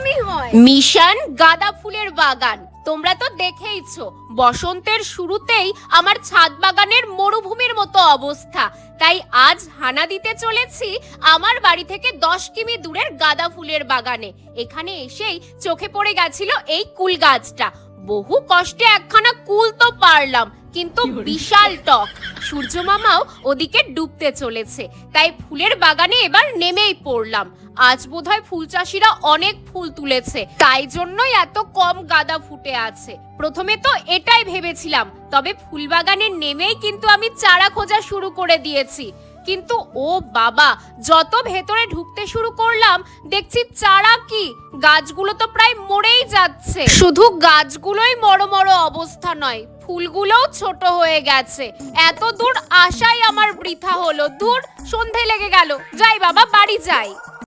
এরকমই হয়। মিশন গাঁদা ফুলের বাগান। তোমরা তো দেখেইছো বসন্তের শুরুতেই আমার ছাদ বাগানের মরুভূমির মতো অবস্থা। তাই আজ হানা দিতে চলেছি আমার বাড়ি থেকে 10 কিমি দূরের গাঁদা ফুলের বাগানে। এখানে এসেই চোখে পড়ে গেছিল এই কুল গাছটা। বহু কষ্টে একখানা কুল তো পারলাম, কিন্তু বিশাল টক। সূর্য মামাও ওদিকে ডুবতে চলেছে, তাই ফুলের বাগানে এবার নেমেই পড়লাম। আজ বোধহয় ফুল চাষিরা অনেক ফুল তুলেছে, তাই জন্যই এত কম গাঁদা ফুটে আছে। প্রথমে তো এটাই ভেবেছিলাম, তবে ফুল বাগানে নেমেই কিন্তু আমি চারা খোঁজা শুরু করে দিয়েছি। কিন্তু ও বাবা, যত ভেতরে ঢুকতে শুরু করলাম দেখছি চারা কি, গাছগুলো তো প্রায় মরেই যাচ্ছে। শুধু গাছগুলোই মরো অবস্থা নয়, ফুলগুলোও ছোট হয়ে গেছে। এত দূর আসাই আমার বৃথা হলো। দূর, সন্ধে লেগে গেল। যাই বাবা, বাড়ি যাই।